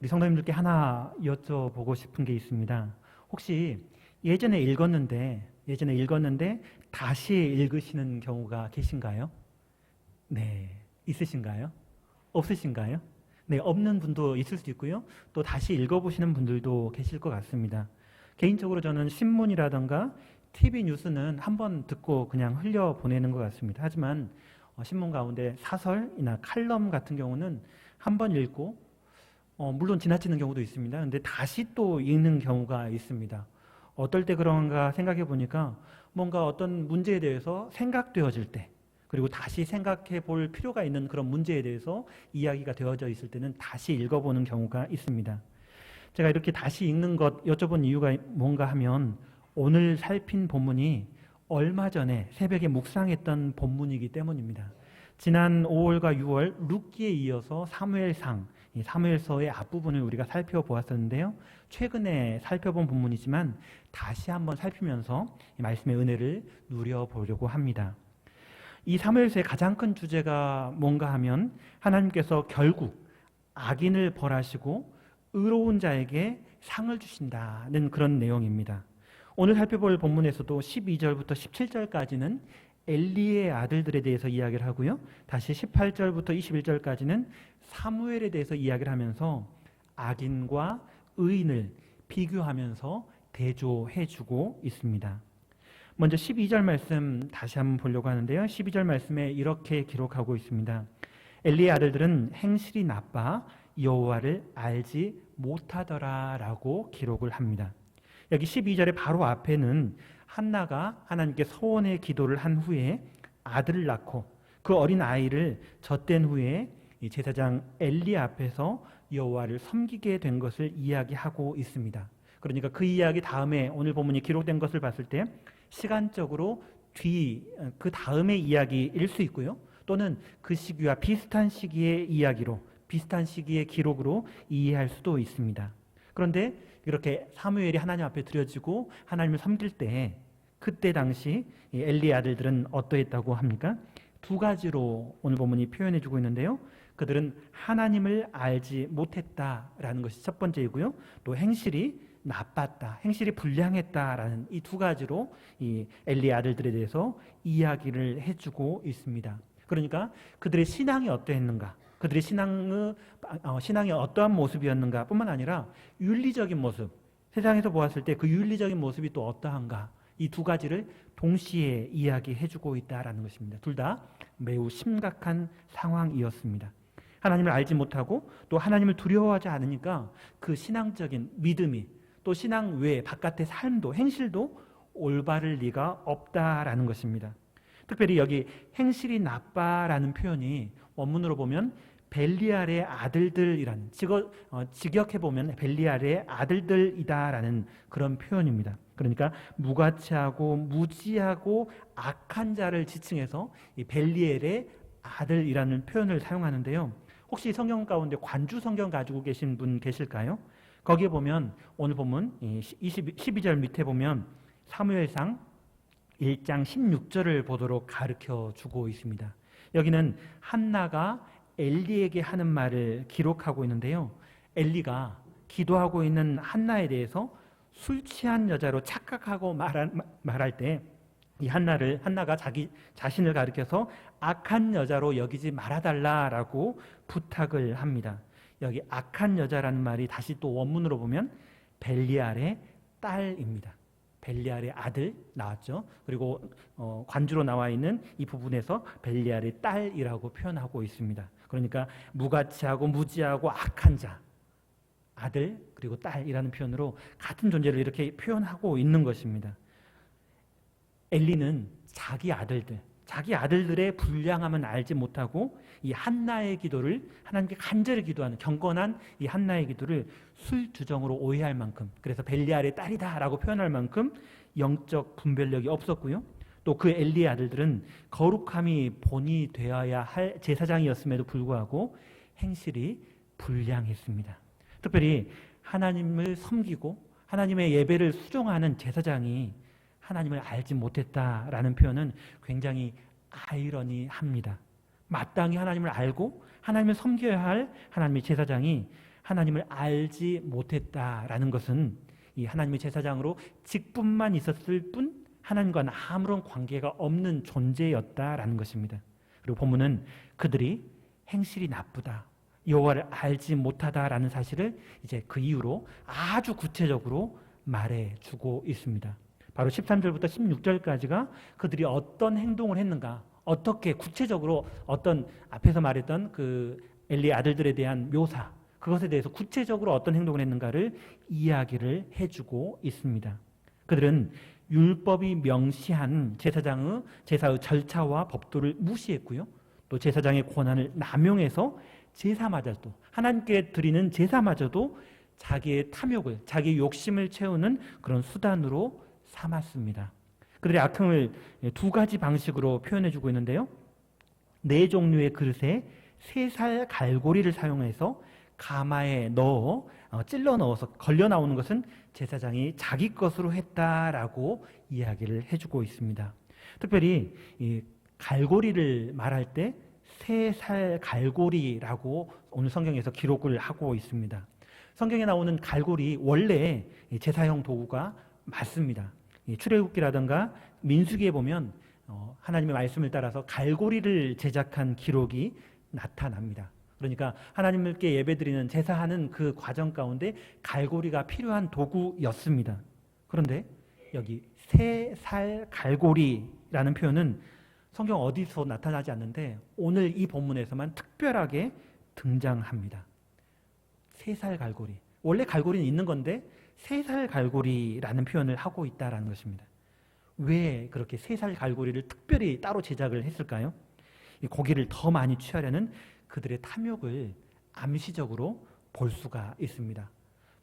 우리 성도님들께 하나 여쭤보고 싶은 게 있습니다. 혹시 예전에 읽었는데 다시 읽으시는 경우가 계신가요? 네, 있으신가요? 없으신가요? 네, 없는 분도 있을 수 있고요. 또 다시 읽어보시는 분들도 계실 것 같습니다. 개인적으로 저는 신문이라던가 TV 뉴스는 한번 듣고 그냥 흘려보내는 것 같습니다. 하지만 신문 가운데 사설이나 칼럼 같은 경우는 한번 읽고 물론 지나치는 경우도 있습니다. 근데 다시 또 읽는 경우가 있습니다. 어떨 때 그런가 생각해 보니까 뭔가 어떤 문제에 대해서 생각되어질 때, 그리고 다시 생각해 볼 필요가 있는 그런 문제에 대해서 이야기가 되어져 있을 때는 다시 읽어보는 경우가 있습니다. 제가 이렇게 다시 읽는 것 여쭤본 이유가 뭔가 하면 오늘 살핀 본문이 얼마 전에 새벽에 묵상했던 본문이기 때문입니다. 지난 5월과 6월 룻기에 이어서 사무엘상, 이 사무엘서의 앞부분을 우리가 살펴보았었는데요. 최근에 살펴본 본문이지만 다시 한번 살피면서 이 말씀의 은혜를 누려보려고 합니다. 이 사무엘서의 가장 큰 주제가 뭔가 하면 하나님께서 결국 악인을 벌하시고 의로운 자에게 상을 주신다는 그런 내용입니다. 오늘 살펴볼 본문에서도 12절부터 17절까지는 엘리의 아들들에 대해서 이야기를 하고요. 다시 18절부터 21절까지는 사무엘에 대해서 이야기를 하면서 악인과 의인을 비교하면서 대조해주고 있습니다. 먼저 12절 말씀 다시 한번 보려고 하는데요. 12절 말씀에 이렇게 기록하고 있습니다. 엘리의 아들들은 행실이 나빠 여호와를 알지 못하더라 라고 기록을 합니다. 여기 12절의 바로 앞에는 한나가 하나님께 서원의 기도를 한 후에 아들을 낳고 그 어린 아이를 젖댄 후에 제사장 엘리 앞에서 여호와를 섬기게 된 것을 이야기하고 있습니다. 그러니까 그 이야기 다음에 오늘 본문이 기록된 것을 봤을 때 시간적으로 그 다음의 이야기일 수 있고요. 또는 그 시기와 비슷한 시기의 이야기로, 비슷한 시기의 기록으로 이해할 수도 있습니다. 그런데 이렇게 사무엘이 하나님 앞에 드려지고 하나님을 섬길 때 그때 당시 엘리의 아들들은 어떠했다고 합니까? 두 가지로 오늘 본문이 표현해주고 있는데요. 그들은 하나님을 알지 못했다라는 것이 첫 번째이고요. 또 행실이 나빴다, 행실이 불량했다라는 이 두 가지로 이 엘리의 아들들에 대해서 이야기를 해주고 있습니다. 그러니까 그들의 신앙이 어떠했는가, 그들의 신앙이 어떠한 모습이었는가 뿐만 아니라 윤리적인 모습, 세상에서 보았을 때 그 윤리적인 모습이 또 어떠한가, 이 두 가지를 동시에 이야기해주고 있다라는 것입니다. 둘 다 매우 심각한 상황이었습니다. 하나님을 알지 못하고 또 하나님을 두려워하지 않으니까 그 신앙적인 믿음이 또 신앙 외 바깥의 삶도 행실도 올바를 리가 없다라는 것입니다. 특별히 여기 행실이 나빠라는 표현이 원문으로 보면 벨리알의 아들들이라는, 직역해보면 벨리알의 아들들이다라는 그런 표현입니다. 그러니까 무가치하고 무지하고 악한 자를 지칭해서 이 벨리알의 아들이라는 표현을 사용하는데요. 혹시 성경 가운데 관주 성경 가지고 계신 분 계실까요? 거기에 보면 오늘 본문 12절 밑에 보면 사무엘상 1장 16절을 보도록 가르쳐 주고 있습니다. 여기는 한나가 엘리에게 하는 말을 기록하고 있는데요. 엘리가 기도하고 있는 한나에 대해서 술 취한 여자로 착각하고 말할 때 이 한나가 자기 자신을 가리켜서 악한 여자로 여기지 말아달라라고 부탁을 합니다. 여기 악한 여자라는 말이 다시 또 원문으로 보면 벨리알의 딸입니다. 벨리알의 아들 나왔죠. 그리고 관주로 나와 있는 이 부분에서 벨리알의 딸이라고 표현하고 있습니다. 그러니까 무가치하고 무지하고 악한 자, 아들 그리고 딸이라는 표현으로 같은 존재를 이렇게 표현하고 있는 것입니다. 엘리는 자기 아들들의 불량함은 알지 못하고 이 한나의 기도를, 하나님께 간절히 기도하는 경건한 이 한나의 기도를 술주정으로 오해할 만큼, 그래서 벨리알의 딸이다라고 표현할 만큼 영적 분별력이 없었고요. 또 그 엘리의 아들들은 거룩함이 본이 되어야 할 제사장이었음에도 불구하고 행실이 불량했습니다. 특별히 하나님을 섬기고 하나님의 예배를 수종하는 제사장이 하나님을 알지 못했다라는 표현은 굉장히 아이러니합니다. 마땅히 하나님을 알고 하나님을 섬겨야 할 하나님의 제사장이 하나님을 알지 못했다라는 것은 이 하나님의 제사장으로 직분만 있었을 뿐 하나님과는 아무런 관계가 없는 존재였다라는 것입니다. 그리고 본문은 그들이 행실이 나쁘다, 여호와를 알지 못하다라는 사실을 이제 그 이후로 아주 구체적으로 말해주고 있습니다. 바로 13절부터 16절까지가 그들이 어떤 행동을 했는가, 어떻게 구체적으로 어떤 앞에서 말했던 그 엘리의 아들들에 대한 묘사, 그것에 대해서 구체적으로 어떤 행동을 했는가를 이야기를 해주고 있습니다. 그들은 율법이 명시한 제사의 절차와 법도를 무시했고요. 또 제사장의 권한을 남용해서 제사마저도, 하나님께 드리는 제사마저도 자기의 탐욕을, 자기의 욕심을 채우는 그런 수단으로 삼았습니다. 그들의 악행을 두 가지 방식으로 표현해주고 있는데요. 네 종류의 그릇에 3살 갈고리를 사용해서 가마에 넣어 찔러 넣어서 걸려 나오는 것은 제사장이 자기 것으로 했다라고 이야기를 해주고 있습니다. 특별히 이 갈고리를 말할 때 3살 갈고리라고 오늘 성경에서 기록을 하고 있습니다. 성경에 나오는 갈고리 원래 제사용 도구가 맞습니다. 출애굽기라든가 민수기에 보면 하나님의 말씀을 따라서 갈고리를 제작한 기록이 나타납니다. 그러니까 하나님께 예배드리는 제사하는 그 과정 가운데 갈고리가 필요한 도구였습니다. 그런데 여기 3살 갈고리라는 표현은 성경 어디서 나타나지 않는데 오늘 이 본문에서만 특별하게 등장합니다. 3살 갈고리. 원래 갈고리는 있는 건데 3살 갈고리라는 표현을 하고 있다는 것입니다. 왜 그렇게 3살 갈고리를 특별히 따로 제작을 했을까요? 이 고기를 더 많이 취하려는 그들의 탐욕을 암시적으로 볼 수가 있습니다.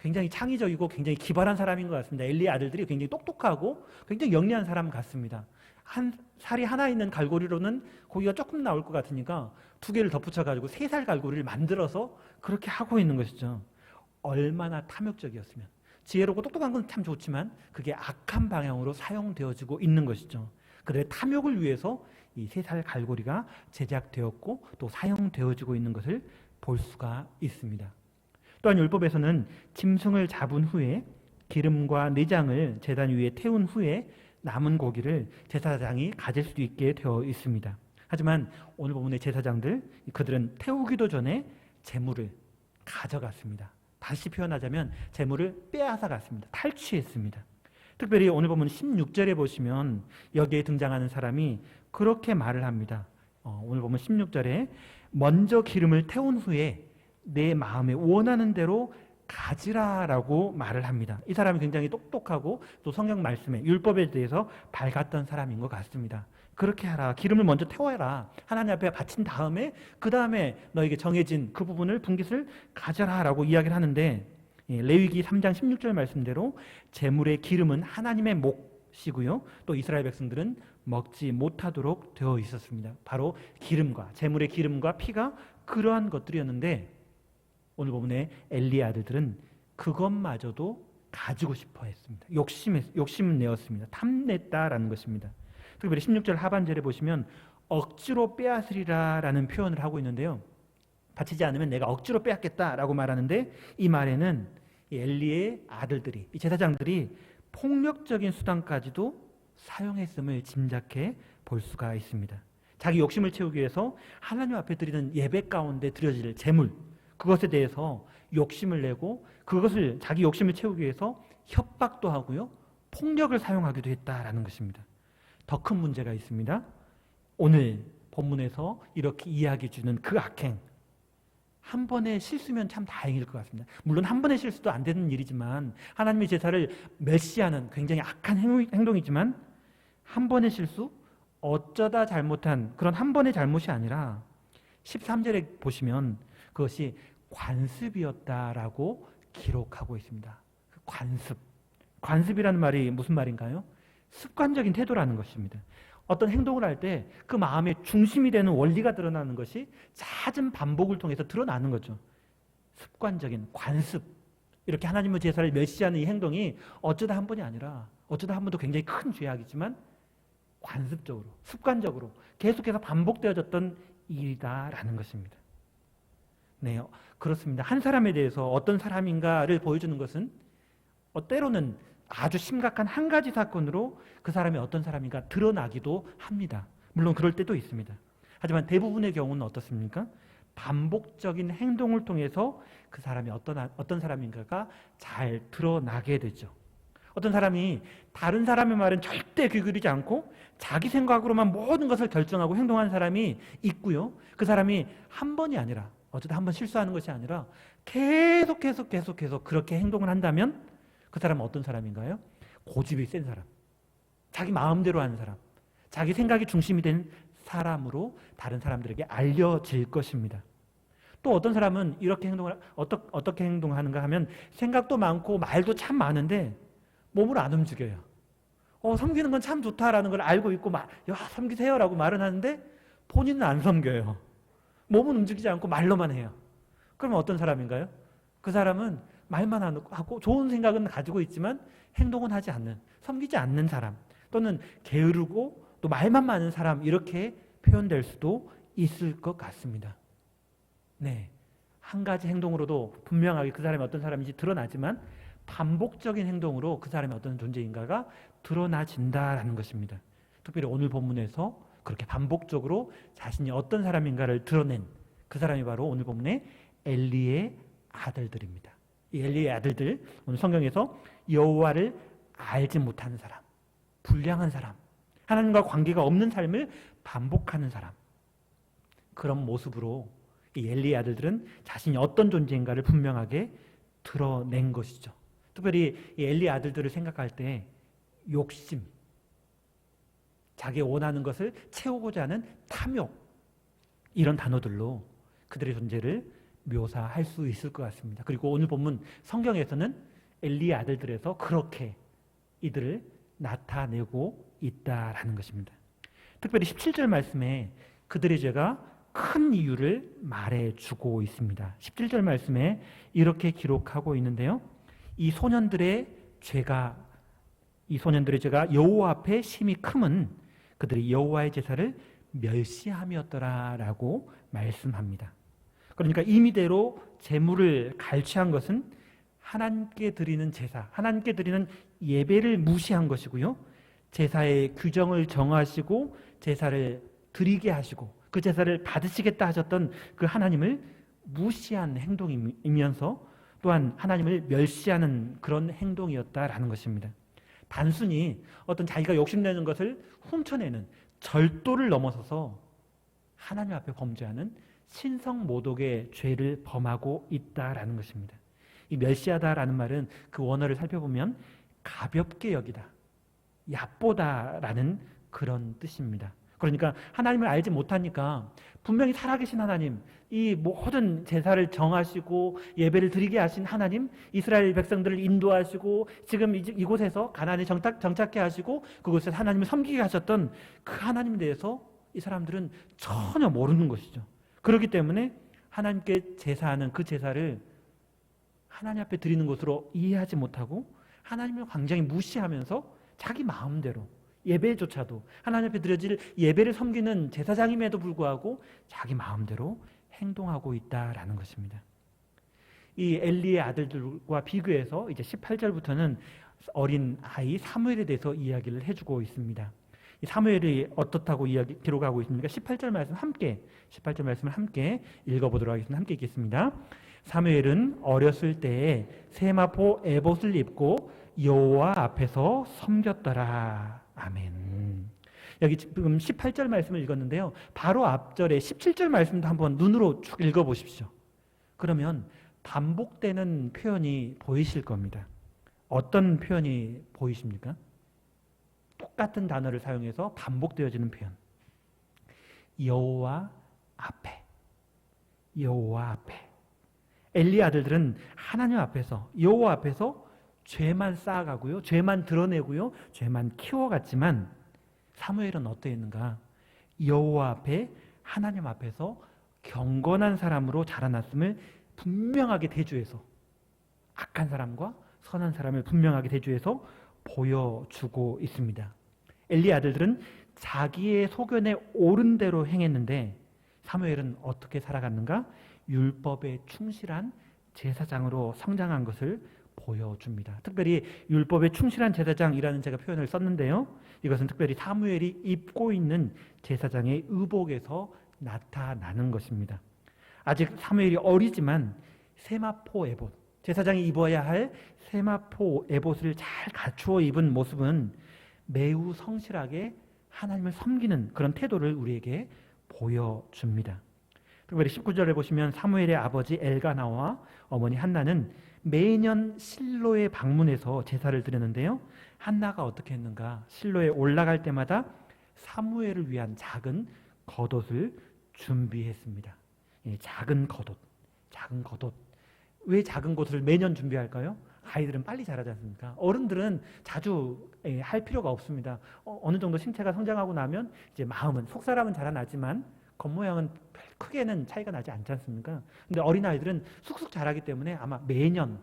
굉장히 창의적이고 굉장히 기발한 사람인 것 같습니다. 엘리의 아들들이 굉장히 똑똑하고 굉장히 영리한 사람 같습니다. 한 살이 하나 있는 갈고리로는 고기가 조금 나올 것 같으니까 2개를 덧붙여가지고 3살 갈고리를 만들어서 그렇게 하고 있는 것이죠. 얼마나 탐욕적이었으면. 지혜롭고 똑똑한 건 참 좋지만 그게 악한 방향으로 사용되어지고 있는 것이죠. 그들의 탐욕을 위해서 이 3살 갈고리가 제작되었고 또 사용되어지고 있는 것을 볼 수가 있습니다. 또한 율법에서는 짐승을 잡은 후에 기름과 내장을 제단 위에 태운 후에 남은 고기를 제사장이 가질 수 있게 되어 있습니다. 하지만 오늘 본문의 제사장들, 그들은 태우기도 전에 제물을 가져갔습니다. 다시 표현하자면 제물을 빼앗아 갔습니다. 탈취했습니다. 특별히 오늘 보면 16절에 보시면 여기에 등장하는 사람이 그렇게 말을 합니다. 오늘 보면 16절에 먼저 기름을 태운 후에 내 마음에 원하는 대로 가지라라고 말을 합니다. 이 사람이 굉장히 똑똑하고 또 성경 말씀에 율법에 대해서 밝았던 사람인 것 같습니다. 그렇게 하라. 기름을 먼저 태워라. 하나님 앞에 바친 다음에 그 다음에 너에게 정해진 그 부분을 분깃을 가져라라고 이야기를 하는데 레위기 3장 16절 말씀대로 제물의 기름은 하나님의 몫이고요. 또 이스라엘 백성들은 먹지 못하도록 되어 있었습니다. 바로 기름과 제물의 기름과 피가 그러한 것들이었는데 오늘 본문에 엘리의 아들들은 그것마저도 가지고 싶어 했습니다. 욕심을 내었습니다. 탐냈다라는 것입니다. 특별히 16절 하반절에 보시면 억지로 빼앗으리라라는 표현을 하고 있는데요. 바치지 않으면 내가 억지로 빼앗겠다라고 말하는데 이 말에는 이 엘리의 아들들이, 이 제사장들이 폭력적인 수단까지도 사용했음을 짐작해 볼 수가 있습니다. 자기 욕심을 채우기 위해서 하나님 앞에 드리는 예배 가운데 드려질 제물, 그것에 대해서 욕심을 내고 그것을 자기 욕심을 채우기 위해서 협박도 하고요. 폭력을 사용하기도 했다라는 것입니다. 더 큰 문제가 있습니다. 오늘 본문에서 이렇게 이야기해 주는 그 악행, 한 번의 실수면 참 다행일 것 같습니다. 물론 한 번의 실수도 안 되는 일이지만 하나님의 제사를 멸시하는 굉장히 악한 행동이지만 한 번의 실수, 어쩌다 잘못한 그런 한 번의 잘못이 아니라 13절에 보시면 그것이 관습이었다라고 기록하고 있습니다. 관습이라는 말이 무슨 말인가요? 습관적인 태도라는 것입니다. 어떤 행동을 할 때 그 마음의 중심이 되는 원리가 드러나는 것이 잦은 반복을 통해서 드러나는 거죠. 습관적인 관습. 이렇게 하나님의 제사를 멸시하는 이 행동이 어쩌다 한 번이 아니라 어쩌다 한 번도 굉장히 큰 죄악이지만 관습적으로, 습관적으로 계속해서 반복되어졌던 일이다라는 것입니다. 네, 그렇습니다. 한 사람에 대해서 어떤 사람인가를 보여주는 것은 때로는 아주 심각한 한 가지 사건으로 그 사람이 어떤 사람인가 드러나기도 합니다. 물론 그럴 때도 있습니다. 하지만 대부분의 경우는 어떻습니까? 반복적인 행동을 통해서 그 사람이 어떤 사람인가가 잘 드러나게 되죠. 어떤 사람이 다른 사람의 말은 절대 귀 기울이지 않고 자기 생각으로만 모든 것을 결정하고 행동하는 사람이 있고요. 그 사람이 한 번이 아니라 어쩌다 한 번 실수하는 것이 아니라 계속 그렇게 행동을 한다면 그 사람은 어떤 사람인가요? 고집이 센 사람, 자기 마음대로 하는 사람, 자기 생각이 중심이 된 사람으로 다른 사람들에게 알려질 것입니다. 또 어떤 사람은 이렇게 어떻게 행동하는가 하면 생각도 많고 말도 참 많은데 몸을 안 움직여요. 섬기는 건 참 좋다라는 걸 알고 있고 야, 섬기세요라고 말은 하는데 본인은 안 섬겨요. 몸은 움직이지 않고 말로만 해요. 그러면 어떤 사람인가요? 그 사람은 말만 하고 좋은 생각은 가지고 있지만 행동은 하지 않는, 섬기지 않는 사람, 또는 게으르고 또 말만 많은 사람, 이렇게 표현될 수도 있을 것 같습니다. 네, 한 가지 행동으로도 분명하게 그 사람이 어떤 사람인지 드러나지만 반복적인 행동으로 그 사람이 어떤 존재인가가 드러나진다라는 것입니다. 특별히 오늘 본문에서 그렇게 반복적으로 자신이 어떤 사람인가를 드러낸 그 사람이 바로 오늘 본문의 엘리의 아들들입니다. 이 엘리의 아들들, 오늘 성경에서 여호와를 알지 못하는 사람, 불량한 사람, 하나님과 관계가 없는 삶을 반복하는 사람, 그런 모습으로 이 엘리의 아들들은 자신이 어떤 존재인가를 분명하게 드러낸 것이죠. 특별히 이 엘리의 아들들을 생각할 때 욕심, 자기 원하는 것을 채우고자 하는 탐욕, 이런 단어들로 그들의 존재를 묘사할 수 있을 것 같습니다. 그리고 오늘 본문 성경에서는 엘리의 아들들에서 그렇게 이들을 나타내고 있다라는 것입니다. 특별히 17절 말씀에 그들의 죄가 큰 이유를 말해주고 있습니다. 17절 말씀에 이렇게 기록하고 있는데요. 이 소년들의 죄가 여호와 앞에 심히 크면 그들이 여호와의 제사를 멸시함이었더라라고 말씀합니다. 그러니까 임의대로 제물을 갈취한 것은 하나님께 드리는 제사, 하나님께 드리는 예배를 무시한 것이고요. 제사의 규정을 정하시고 제사를 드리게 하시고 그 제사를 받으시겠다 하셨던 그 하나님을 무시한 행동이면서 또한 하나님을 멸시하는 그런 행동이었다라는 것입니다. 단순히 어떤 자기가 욕심내는 것을 훔쳐내는 절도를 넘어서서 하나님 앞에 범죄하는 신성모독의 죄를 범하고 있다라는 것입니다. 이 멸시하다라는 말은 그 원어를 살펴보면 가볍게 여기다, 얕보다라는 그런 뜻입니다. 그러니까 하나님을 알지 못하니까 분명히 살아계신 하나님, 이 모든 제사를 정하시고 예배를 드리게 하신 하나님, 이스라엘 백성들을 인도하시고 지금 이곳에서 가나안에 정착케 하시고 그곳에서 하나님을 섬기게 하셨던 그 하나님에 대해서 이 사람들은 전혀 모르는 것이죠. 그렇기 때문에 하나님께 제사하는 그 제사를 하나님 앞에 드리는 것으로 이해하지 못하고 하나님을 굉장히 무시하면서 자기 마음대로 예배조차도 하나님 앞에 드려질 예배를 섬기는 제사장임에도 불구하고 자기 마음대로 행동하고 있다라는 것입니다. 이 엘리의 아들들과 비교해서 이제 18절부터는 어린 아이 사무엘에 대해서 이야기를 해주고 있습니다. 이 사무엘이 어떻다고 기록하고 있습니까? 18절 말씀을 함께 읽어보도록 하겠습니다. 함께 읽겠습니다. 사무엘은 어렸을 때에 세마포 에봇을 입고 여호와 앞에서 섬겼더라. 아멘. 여기 지금 18절 말씀을 읽었는데요. 바로 앞절에 17절 말씀도 한번 눈으로 쭉 읽어보십시오. 그러면 반복되는 표현이 보이실 겁니다. 어떤 표현이 보이십니까? 똑같은 단어를 사용해서 반복되어지는 표현. 여호와 앞에. 여호와 앞에. 엘리 아들들은 하나님 앞에서, 여호와 앞에서 죄만 쌓아가고요, 죄만 드러내고요, 죄만 키워갔지만 사무엘은 어떠했는가? 여호와 앞에, 하나님 앞에서 경건한 사람으로 자라났음을 분명하게 대조해서, 악한 사람과 선한 사람을 분명하게 대조해서 보여주고 있습니다. 엘리 아들들은 자기의 소견에 옳은 대로 행했는데 사무엘은 어떻게 살아갔는가? 율법에 충실한 제사장으로 성장한 것을 보여줍니다. 특별히 율법에 충실한 제사장이라는 제가 표현을 썼는데요. 이것은 특별히 사무엘이 입고 있는 제사장의 의복에서 나타나는 것입니다. 아직 사무엘이 어리지만 세마포 에봇, 제사장이 입어야 할 세마포 에봇을 잘 갖추어 입은 모습은 매우 성실하게 하나님을 섬기는 그런 태도를 우리에게 보여줍니다. 특별히 19절에 보시면 사무엘의 아버지 엘가나와 어머니 한나는 매년 실로에 방문해서 제사를 드렸는데요. 한나가 어떻게 했는가? 실로에 올라갈 때마다 사무엘을 위한 작은 겉옷을 준비했습니다. 작은 겉옷, 작은 겉옷. 왜 작은 겉옷을 매년 준비할까요? 아이들은 빨리 자라지 않습니까? 어른들은 자주 할 필요가 없습니다. 어느 정도 신체가 성장하고 나면 이제 마음은, 속사람은 자라나지만 겉모양은 별 크게는 차이가 나지 않지 않습니까? 근데 어린아이들은 쑥쑥 자라기 때문에 아마 매년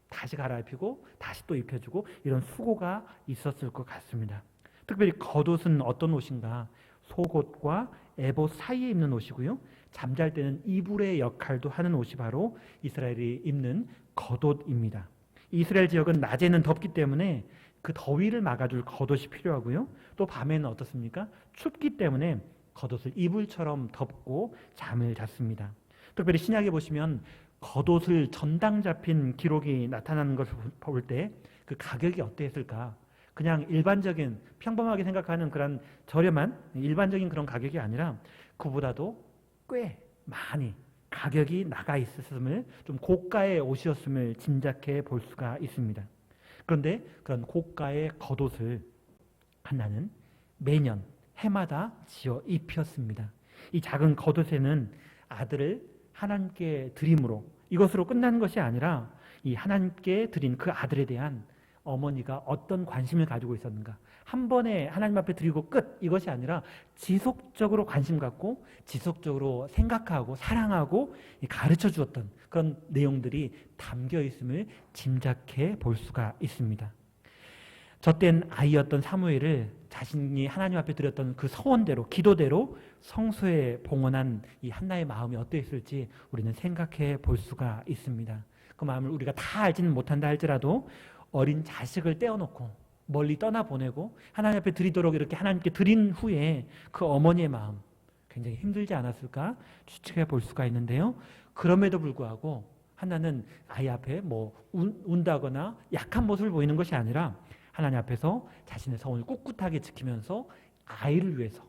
다시 갈아입히고 다시 또 입혀주고 이런 수고가 있었을 것 같습니다. 특별히 겉옷은 어떤 옷인가? 속옷과 에봇 사이에 입는 옷이고요. 잠잘 때는 이불의 역할도 하는 옷이 바로 이스라엘이 입는 겉옷입니다. 이스라엘 지역은 낮에는 덥기 때문에 그 더위를 막아줄 겉옷이 필요하고요. 또 밤에는 어떻습니까? 춥기 때문에 겉옷을 이불처럼 덮고 잠을 잤습니다. 특별히 신약에 보시면 겉옷을 전당 잡힌 기록이 나타나는 것을 볼 때 그 가격이 어땠을까? 그냥 일반적인 평범하게 생각하는 그런 저렴한 일반적인 그런 가격이 아니라 그보다도 꽤 많이 가격이 나가 있었음을, 좀 고가의 옷이었음을 짐작해 볼 수가 있습니다. 그런데 그런 고가의 겉옷을 한나는 매년 해마다 지어 입혔습니다. 이 작은 겉옷에는 아들을 하나님께 드림으로, 이것으로 끝나는 것이 아니라 이 하나님께 드린 그 아들에 대한 어머니가 어떤 관심을 가지고 있었는가, 한 번에 하나님 앞에 드리고 끝, 이것이 아니라 지속적으로 관심 갖고 지속적으로 생각하고 사랑하고 가르쳐 주었던 그런 내용들이 담겨 있음을 짐작해 볼 수가 있습니다. 젖된 아이였던 사무엘을 자신이 하나님 앞에 드렸던 그 서원대로, 기도대로 성소에 봉헌한 이 한나의 마음이 어떠했을지 우리는 생각해 볼 수가 있습니다. 그 마음을 우리가 다 알지는 못한다 할지라도 어린 자식을 떼어놓고 멀리 떠나보내고 하나님 앞에 드리도록 이렇게 하나님께 드린 후에 그 어머니의 마음 굉장히 힘들지 않았을까 추측해 볼 수가 있는데요. 그럼에도 불구하고 한나는 아이 앞에 운다거나 약한 모습을 보이는 것이 아니라 하나님 앞에서 자신의 성을 꿋꿋하게 지키면서 아이를 위해서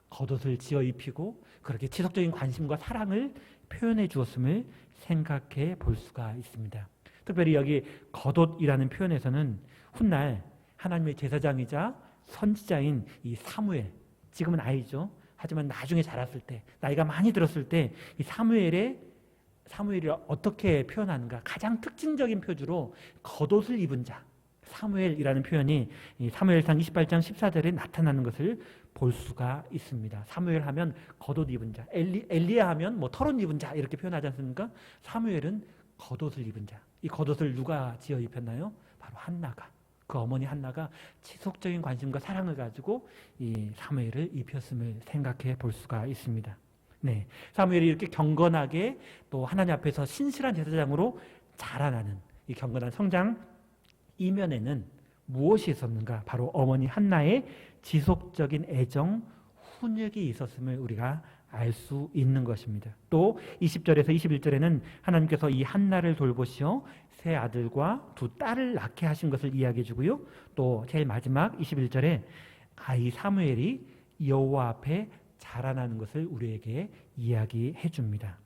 겉옷을 지어 입히고 그렇게 지속적인 관심과 사랑을 표현해 주었음을 생각해 볼 수가 있습니다. 특별히 여기 겉옷이라는 표현에서는 훗날 하나님의 제사장이자 선지자인 이 사무엘, 지금은 아이죠. 하지만 나중에 자랐을 때, 나이가 많이 들었을 때 이 사무엘이 어떻게 표현하는가? 가장 특징적인 표주로 겉옷을 입은 자, 사무엘이라는 표현이 사무엘상 28장 14절에 나타나는 것을 볼 수가 있습니다. 사무엘 하면 겉옷 입은 자, 엘리야 하면 털옷 입은 자 이렇게 표현하지 않습니까? 사무엘은 겉옷을 입은 자. 이 겉옷을 누가 지어 입혔나요? 바로 한나가, 그 어머니 한나가 지속적인 관심과 사랑을 가지고 이 사무엘을 입혔음을 생각해 볼 수가 있습니다. 네, 사무엘이 이렇게 경건하게 또 하나님 앞에서 신실한 제사장으로 자라나는 이 경건한 성장 이면에는 무엇이 있었는가? 바로 어머니 한나의 지속적인 애정, 훈육이 있었음을 우리가 알 수 있는 것입니다. 또 20절에서 21절에는 하나님께서 이 한나를 돌보시어 세 아들과 두 딸을 낳게 하신 것을 이야기해 주고요. 또 제일 마지막 21절에 아이 사무엘이 여호와 앞에 자라나는 것을 우리에게 이야기해 줍니다.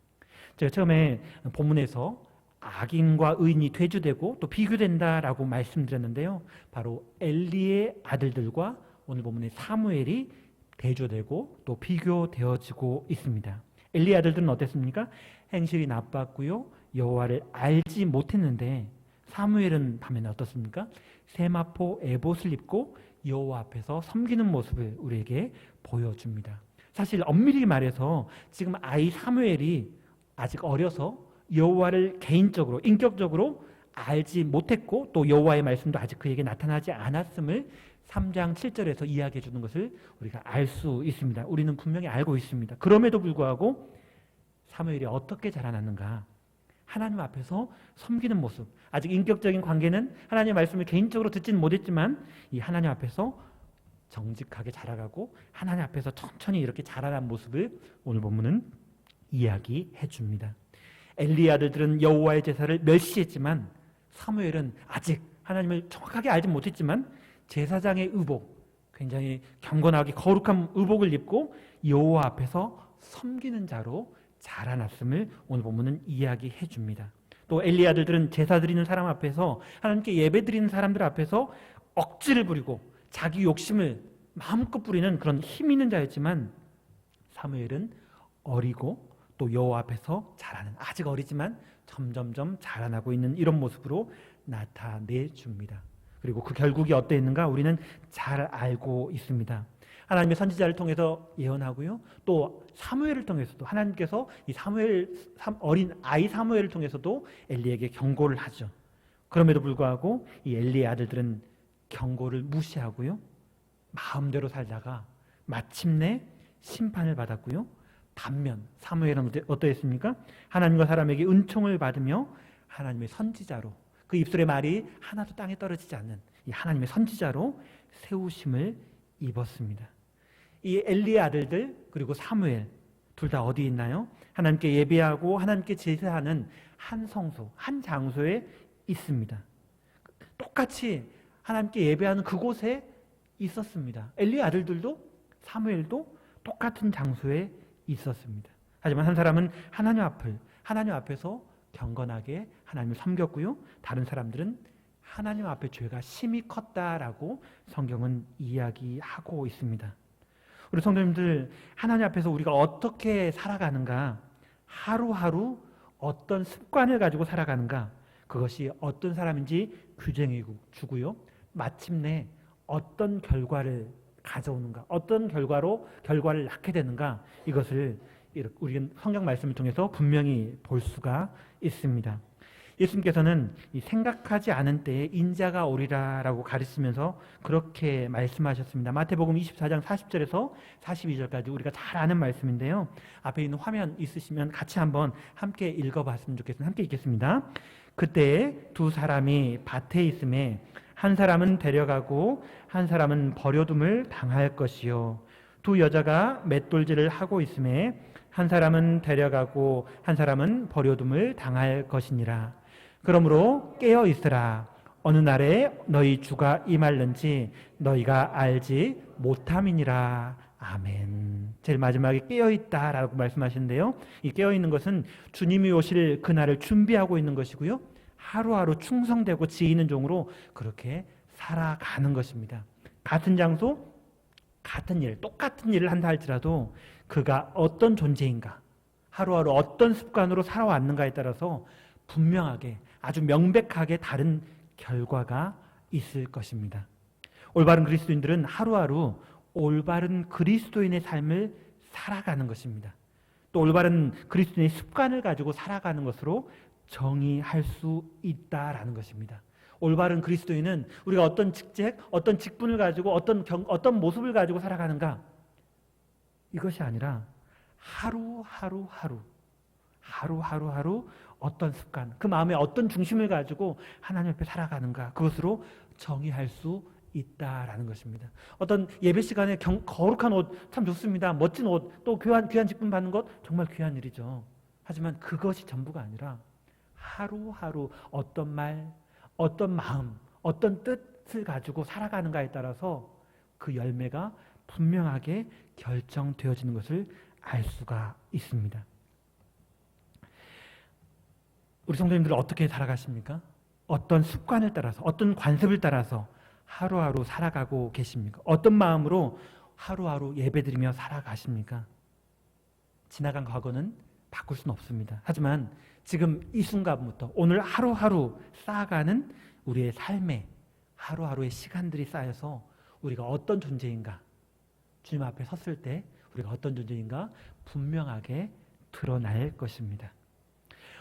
제가 처음에 본문에서 악인과 의인이 대조되고 또 비교된다라고 말씀드렸는데요. 바로 엘리의 아들들과 오늘 본문의 사무엘이 대조되고 또 비교되어지고 있습니다. 엘리의 아들들은 어땠습니까? 행실이 나빴고요. 여호와를 알지 못했는데 사무엘은 반면에 어떻습니까? 세마포 에봇을 입고 여호와 앞에서 섬기는 모습을 우리에게 보여줍니다. 사실 엄밀히 말해서 지금 아이 사무엘이 아직 어려서 여호와를 개인적으로 인격적으로 알지 못했고 또 여호와의 말씀도 아직 그에게 나타나지 않았음을 3장 7절에서 이야기해 주는 것을 우리가 알 수 있습니다. 우리는 분명히 알고 있습니다. 그럼에도 불구하고 사무엘이 어떻게 자라났는가? 하나님 앞에서 섬기는 모습. 아직 인격적인 관계는 하나님의 말씀을 개인적으로 듣지는 못했지만 이 하나님 앞에서 정직하게 자라가고 하나님 앞에서 천천히 이렇게 자라난 모습을 오늘 본문은 이야기해 줍니다. 엘리의 아들들은 여호와의 제사를 멸시했지만 사무엘은 아직 하나님을 정확하게 알지 못했지만 제사장의 의복, 굉장히 경건하게 거룩한 의복을 입고 여호와 앞에서 섬기는 자로 자라났음을 오늘 본문은 이야기해 줍니다. 또 엘리의 아들들은 제사 드리는 사람 앞에서, 하나님께 예배 드리는 사람들 앞에서 억지를 부리고 자기 욕심을 마음껏 부리는 그런 힘 있는 자였지만 사무엘은 어리고 또 여호와 앞에서 자라는, 아직 어리지만 점점점 자라나고 있는 이런 모습으로 나타내 줍니다. 그리고 그 결국이 어땠는가 우리는 잘 알고 있습니다. 하나님의 선지자를 통해서 예언하고요, 또 사무엘을 통해서도 하나님께서 이 어린 아이 사무엘을 통해서도 엘리에게 경고를 하죠. 그럼에도 불구하고 이 엘리의 아들들은 경고를 무시하고요, 마음대로 살다가 마침내 심판을 받았고요. 반면 사무엘은 어떠했습니까? 하나님과 사람에게 은총을 받으며 하나님의 선지자로, 그 입술의 말이 하나도 땅에 떨어지지 않는 이 하나님의 선지자로 세우심을 입었습니다. 이 엘리의 아들들 그리고 사무엘 둘 다 어디 있나요? 하나님께 예배하고 하나님께 제사하는 한 성소, 한 장소에 있습니다. 똑같이 하나님께 예배하는 그곳에 있었습니다. 엘리의 아들들도 사무엘도 똑같은 장소에 있었습니다. 하지만 한 사람은 하나님 앞에서 경건하게 하나님을 섬겼고요, 다른 사람들은 하나님 앞에 죄가 심히 컸다라고 성경은 이야기하고 있습니다. 우리 성도님들, 하나님 앞에서 우리가 어떻게 살아가는가, 하루하루 어떤 습관을 가지고 살아가는가, 그것이 어떤 사람인지 규정해 주고요, 마침내 어떤 결과를 가져오는가, 어떤 결과를 낳게 되는가, 이것을 우리는 성경 말씀을 통해서 분명히 볼 수가 있습니다. 예수님께서는 이 생각하지 않은 때에 인자가 오리라라고 가르치면서 그렇게 말씀하셨습니다. 마태복음 24장 40절에서 42절까지 우리가 잘 아는 말씀인데요, 앞에 있는 화면 있으시면 같이 한번 함께 읽어봤으면 좋겠습니다. 함께 읽겠습니다. 그때 두 사람이 밭에 있음에 한 사람은 데려가고 한 사람은 버려둠을 당할 것이요, 두 여자가 맷돌질을 하고 있음에 한 사람은 데려가고 한 사람은 버려둠을 당할 것이니라. 그러므로 깨어 있으라. 어느 날에 너희 주가 임할는지 너희가 알지 못함이니라. 아멘. 제일 마지막에 깨어있다라고 말씀하시는데요, 이 깨어있는 것은 주님이 오실 그날을 준비하고 있는 것이고요, 하루하루 충성되고 지혜있는 종으로 그렇게 살아가는 것입니다. 같은 장소, 같은 일, 똑같은 일을 한다 할지라도 그가 어떤 존재인가, 하루하루 어떤 습관으로 살아왔는가에 따라서 분명하게, 아주 명백하게 다른 결과가 있을 것입니다. 올바른 그리스도인들은 하루하루 올바른 그리스도인의 삶을 살아가는 것입니다. 또 올바른 그리스도인의 습관을 가지고 살아가는 것으로 정의할 수 있다라는 것입니다. 올바른 그리스도인은 우리가 어떤 직책, 어떤 직분을 가지고 어떤 모습을 가지고 살아가는가, 이것이 아니라 하루하루 어떤 습관, 그 마음에 어떤 중심을 가지고 하나님 앞에 살아가는가, 그것으로 정의할 수 있다라는 것입니다. 어떤 예배 시간에 거룩한 옷 참 좋습니다. 멋진 옷, 또 귀한 직분 받는 것 정말 귀한 일이죠. 하지만 그것이 전부가 아니라 하루하루 어떤 말, 어떤 마음, 어떤 뜻을 가지고 살아가는가에 따라서 그 열매가 분명하게 결정되어지는 것을 알 수가 있습니다. 우리 성도님들은 어떻게 살아가십니까? 어떤 습관을 따라서, 어떤 관습을 따라서 하루하루 살아가고 계십니까? 어떤 마음으로 하루하루 예배드리며 살아가십니까? 지나간 과거는 바꿀 수는 없습니다. 하지만 지금 이 순간부터 오늘 하루하루 쌓아가는 우리의 삶에 하루하루의 시간들이 쌓여서 우리가 어떤 존재인가, 주님 앞에 섰을 때 우리가 어떤 존재인가 분명하게 드러날 것입니다.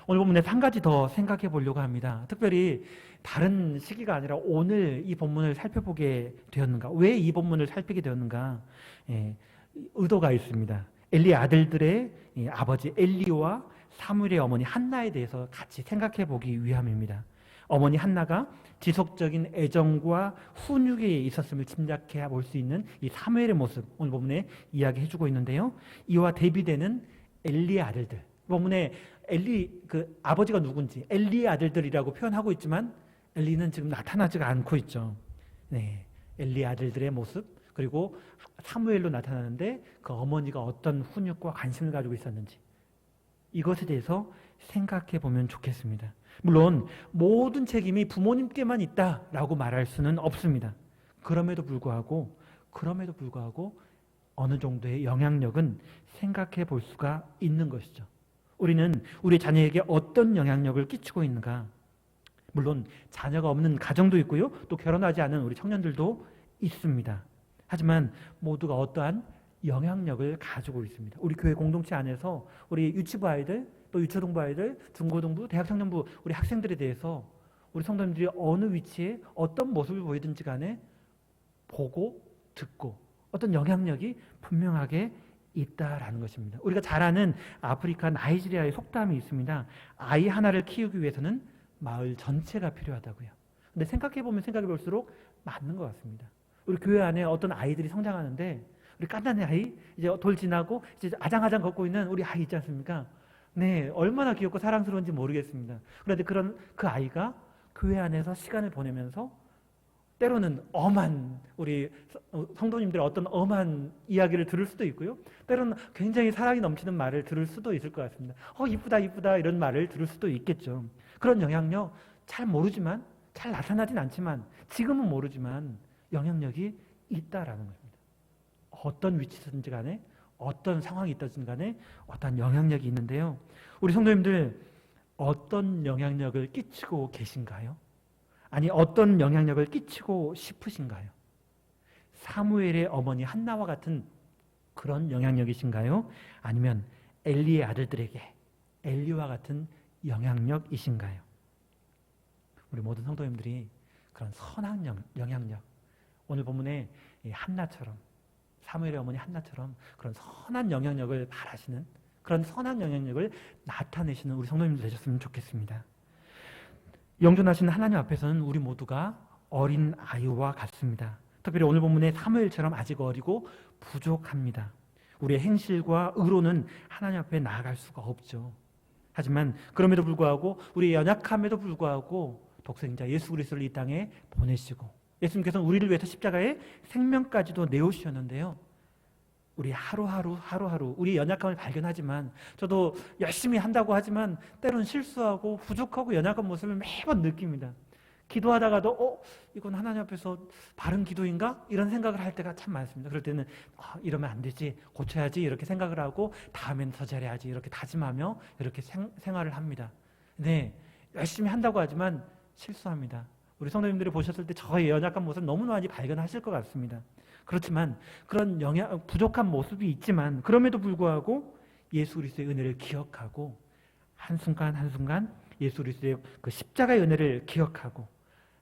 오늘 본문에서 한 가지 더 생각해 보려고 합니다. 특별히 다른 시기가 아니라 오늘 이 본문을 살펴보게 되었는가, 왜 이 본문을 살피게 되었는가, 의도가 있습니다. 엘리의 아들들의 이 아버지 엘리와 사무엘의 어머니 한나에 대해서 같이 생각해 보기 위함입니다. 어머니 한나가 지속적인 애정과 훈육에 있었음을 짐작해 볼 수 있는 이 사무엘의 모습, 오늘 본문에 이야기해 주고 있는데요. 이와 대비되는 엘리의 아들들, 본문에 엘리 그 아버지가 누군지 엘리의 아들들이라고 표현하고 있지만 엘리는 지금 나타나지가 않고 있죠. 네, 엘리의 아들들의 모습, 그리고 사무엘로 나타나는데 그 어머니가 어떤 훈육과 관심을 가지고 있었는지, 이것에 대해서 생각해 보면 좋겠습니다. 물론 모든 책임이 부모님께만 있다라고 말할 수는 없습니다. 그럼에도 불구하고 어느 정도의 영향력은 생각해 볼 수가 있는 것이죠. 우리는 우리 자녀에게 어떤 영향력을 끼치고 있는가? 물론 자녀가 없는 가정도 있고요, 또 결혼하지 않은 우리 청년들도 있습니다. 하지만 모두가 어떠한 영향력을 가지고 있습니다. 우리 교회 공동체 안에서 우리 유치부 아이들, 또 유초등부 아이들, 중고등부, 대학청년부 우리 학생들에 대해서 우리 성도님들이 어느 위치에 어떤 모습을 보이든지 간에 보고 듣고 어떤 영향력이 분명하게 있다라는 것입니다. 우리가 잘 아는 아프리카 나이지리아의 속담이 있습니다. 아이 하나를 키우기 위해서는 마을 전체가 필요하다고요. 근데 생각해보면 생각해볼수록 맞는 것 같습니다. 우리 교회 안에 어떤 아이들이 성장하는데, 우리 깐난의 아이, 이제 돌 지나고 이제 아장아장 걷고 있는 우리 아이 있지 않습니까? 네, 얼마나 귀엽고 사랑스러운지 모르겠습니다. 그런데 그런 그 아이가 교회 안에서 시간을 보내면서 때로는 엄한 우리 성도님들의 어떤 엄한 이야기를 들을 수도 있고요, 때로는 굉장히 사랑이 넘치는 말을 들을 수도 있을 것 같습니다. 이쁘다 이쁘다 이런 말을 들을 수도 있겠죠. 그런 영향력 잘 모르지만, 잘 나타나진 않지만, 지금은 모르지만 영향력이 있다라는 겁니다. 어떤 위치든지 간에 어떤 상황이 있든지 간에 어떤 영향력이 있는데요. 우리 성도님들 어떤 영향력을 끼치고 계신가요? 아니, 어떤 영향력을 끼치고 싶으신가요? 사무엘의 어머니 한나와 같은 그런 영향력이신가요? 아니면 엘리의 아들들에게 엘리와 같은 영향력이신가요? 우리 모든 성도님들이 그런 선한 영향력, 오늘 본문에 한나처럼, 사무엘의 어머니 한나처럼 그런 선한 영향력을 바라시는, 그런 선한 영향력을 나타내시는 우리 성도님들 되셨으면 좋겠습니다. 영존하신 하나님 앞에서는 우리 모두가 어린 아이와 같습니다. 특별히 오늘 본문의 사무엘처럼 아직 어리고 부족합니다. 우리의 행실과 의로는 하나님 앞에 나아갈 수가 없죠. 하지만 그럼에도 불구하고, 우리의 연약함에도 불구하고 독생자 예수 그리스도를 이 땅에 보내시고, 예수님께서는 우리를 위해서 십자가에 생명까지도 내오셨는데요, 우리 하루하루 우리 연약함을 발견하지만, 저도 열심히 한다고 하지만 때로는 실수하고 부족하고 연약한 모습을 매번 느낍니다. 기도하다가도 이건 하나님 앞에서 바른 기도인가? 이런 생각을 할 때가 참 많습니다. 그럴 때는 이러면 안 되지, 고쳐야지 이렇게 생각을 하고 다음엔 더 잘해야지 이렇게 다짐하며 이렇게 생활을 합니다. 네, 열심히 한다고 하지만 실수합니다. 우리 성도님들이 보셨을 때 저의 연약한 모습을 너무나 많이 발견하실 것 같습니다. 그렇지만 그런 부족한 모습이 있지만, 그럼에도 불구하고 예수 그리스도의 은혜를 기억하고, 한순간 한순간 예수 그리스도의 그 십자가의 은혜를 기억하고,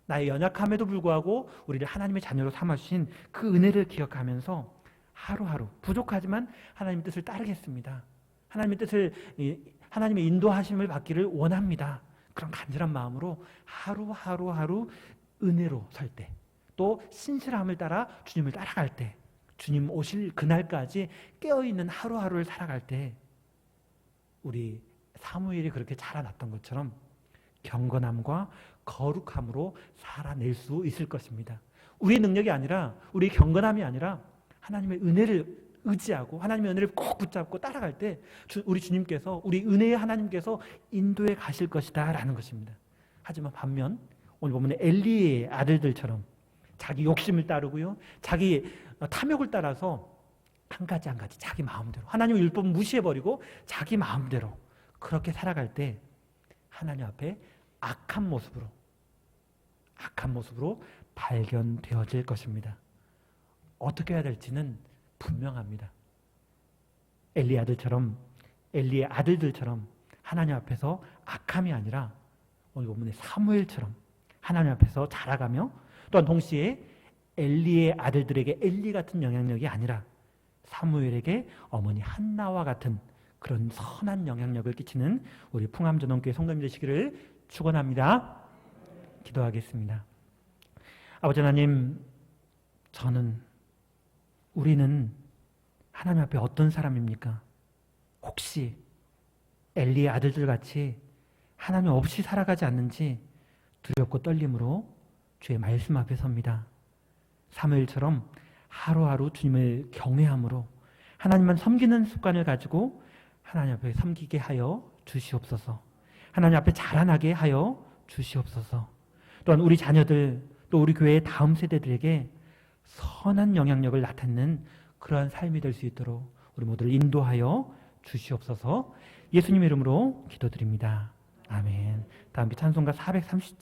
나의 연약함에도 불구하고 우리를 하나님의 자녀로 삼아주신 그 은혜를 기억하면서 하루하루 부족하지만 하나님의 뜻을 따르겠습니다, 하나님의 뜻을, 하나님의 인도하심을 받기를 원합니다, 그런 간절한 마음으로 하루 은혜로 살 때, 또 신실함을 따라 주님을 따라갈 때, 주님 오실 그날까지 깨어있는 하루하루를 살아갈 때 우리 사무엘이 그렇게 자라났던 것처럼 경건함과 거룩함으로 살아낼 수 있을 것입니다. 우리의 능력이 아니라, 우리의 경건함이 아니라 하나님의 은혜를 의지하고 하나님의 은혜를 꼭 붙잡고 따라갈 때 우리 주님께서, 우리 은혜의 하나님께서 인도해 가실 것이다 라는 것입니다. 하지만 반면 오늘 보면 엘리의 아들들처럼 자기 욕심을 따르고요, 자기 탐욕을 따라서 한 가지 자기 마음대로 하나님의 율법을 무시해버리고 자기 마음대로 그렇게 살아갈 때 하나님 앞에 악한 모습으로 발견되어질 것입니다. 어떻게 해야 될지는 분명합니다. 엘리의 아들들처럼 하나님 앞에서 악함이 아니라 오늘 본문의 사무엘처럼 하나님 앞에서 자라가며, 또한 동시에 엘리의 아들들에게 엘리 같은 영향력이 아니라 사무엘에게 어머니 한나와 같은 그런 선한 영향력을 끼치는 우리 풍암전원교회 성도님 되시기를 축원합니다. 기도하겠습니다. 아버지 하나님, 우리는 하나님 앞에 어떤 사람입니까? 혹시 엘리의 아들들 같이 하나님 없이 살아가지 않는지 두렵고 떨림으로 주의 말씀 앞에 섭니다. 사무엘처럼 하루하루 주님을 경외함으로 하나님만 섬기는 습관을 가지고 하나님 앞에 섬기게 하여 주시옵소서. 하나님 앞에 자라나게 하여 주시옵소서. 또한 우리 자녀들, 또 우리 교회의 다음 세대들에게 선한 영향력을 나타내는 그러한 삶이 될 수 있도록 우리 모두를 인도하여 주시옵소서. 예수님의 이름으로 기도드립니다. 아멘. 다음 찬송가 430